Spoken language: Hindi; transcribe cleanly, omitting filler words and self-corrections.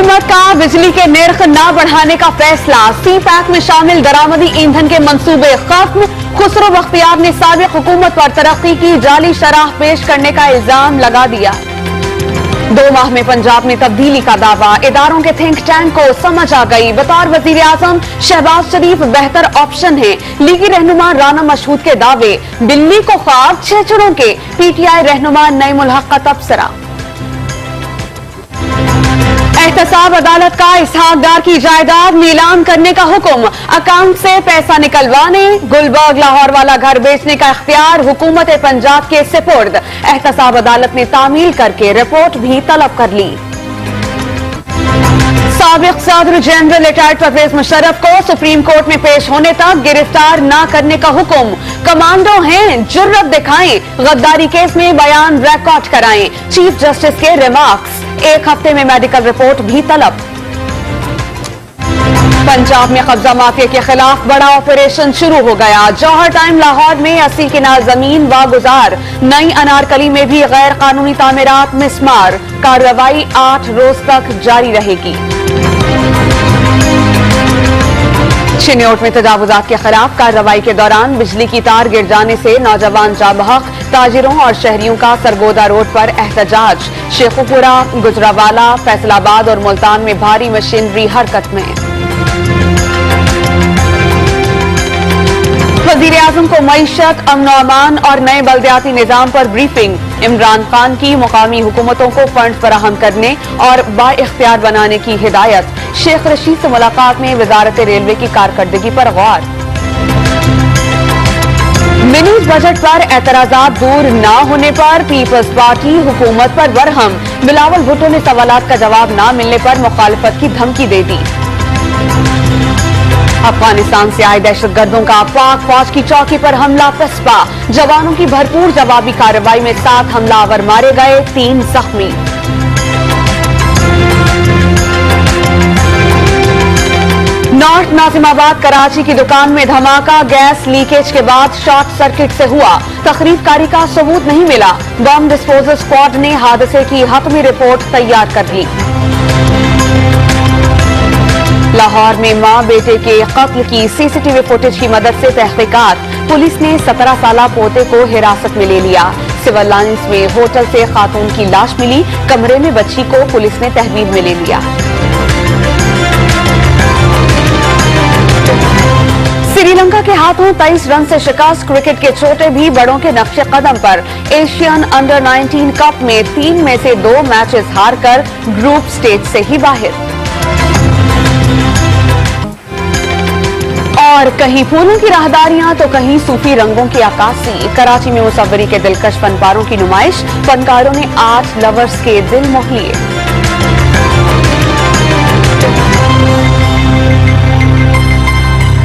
हुकूमत का बिजली के निर्ख न बढ़ाने का फैसला, सी पैक में शामिल दरामदी ईंधन के मंसूबे खत्म। खुसरो बख्तियार ने साबिक हुकूमत पर तरक्की की जाली शरह पेश करने का इल्जाम लगा दिया। 2 माह में पंजाब में तब्दीली का दावा, इदारों के थिंक टैंक को समझ आ गई। बतौर वजीर आजम शहबाज शरीफ बेहतर ऑप्शन है। लीगी रहनुमा राना मशहूद के दावे, दिल्ली को ख्वाब 6 चुनों के। PTI रहनुमा नईम उल हक का तबसरा। एहतसाब अदालत का इसहाक डार की जायदाद नीलाम करने का हुक्म, अकाउंट से पैसा निकलवाने, गुलबर्ग लाहौर वाला घर बेचने का इख्तियार हुकूमत पंजाब के सिपुर्द। एहतसाब अदालत ने तामील करके रिपोर्ट भी तलब कर ली। साबिक सदर जनरल रिटायर्ड परवेज मुशर्रफ को सुप्रीम कोर्ट में पेश होने तक गिरफ्तार न करने का हुक्म। कमांडो हैं, जुर्रत दिखाएं, गद्दारी केस में बयान रिकॉर्ड कराएं। चीफ जस्टिस के रिमार्क्स, 1 हफ्ते में मेडिकल रिपोर्ट भी तलब। पंजाब में कब्जा माफिया के खिलाफ बड़ा ऑपरेशन शुरू हो गया। जौहर टाइम लाहौर में 80 किनाल जमीन वागुजार। नई अनारकली में भी गैर कानूनी तामीरात मिसमार। कार्रवाई 8 रोज तक जारी रहेगी। चिन्योट में तजावुजात के खिलाफ कार्रवाई के दौरान बिजली की तार गिर जाने से नौजवान जाबहक, ताजिरों और शहरियों का सरगोदा रोड पर एहतजाज। शेखुपुरा, गुजरावाला, फैसलाबाद और मुल्तान में भारी मशीनरी हरकत में। वजीर आजम को मईशत, अमन अमान और नए बल्दियाती निजाम पर ब्रीफिंग। इमरान खान की मुकामी हुकूमतों को फंड फराहम करने और बाइख्तियार बनाने की हिदायत। शेख रशीद से मुलाकात में वजारत रेलवे की कारकर्दगी पर गौर। मिनी बजट पर एतराजात दूर न होने पर पीपल्स पार्टी हुकूमत पर बरहम। बिलावल भुट्टो ने सवालात का जवाब न मिलने पर मुखालिफत की धमकी दे दी। अफगानिस्तान से आए दहशतगर्दों का पाक फौज की चौकी पर हमला पसपा। जवानों की भरपूर जवाबी कार्रवाई में 7 हमलावर मारे गए, 3 जख्मी। नॉर्थ नाजिमाबाद कराची की दुकान में धमाका, गैस लीकेज के बाद शॉर्ट सर्किट से हुआ। तखरीबकारी का सबूत नहीं मिला। बम डिस्पोजल स्क्वाड ने हादसे की हतमी रिपोर्ट तैयार कर ली। लाहौर में मां बेटे के कत्ल की सीसीटीवी फुटेज की मदद से तहकीकात। पुलिस ने 17 साला पोते को हिरासत में ले लिया। सिविल लाइंस में होटल से खातून की लाश मिली। कमरे में बच्ची को पुलिस ने तहवील में ले लिया। श्रीलंका के हाथों 23 रन से शिकस्त। क्रिकेट के छोटे भी बड़ों के नक्शे कदम पर। एशियन अंडर 19 कप में 3 में से 2 मैचेस हारकर ग्रुप स्टेज से ही बाहर। और कहीं फूलों की राहदारियां तो कहीं सूफी रंगों की अक्कासी। कराची में मुसव्वरी के दिलकश फनपारों की नुमाइश। फनकारों ने 8 लवर्स के दिल मोह लिए।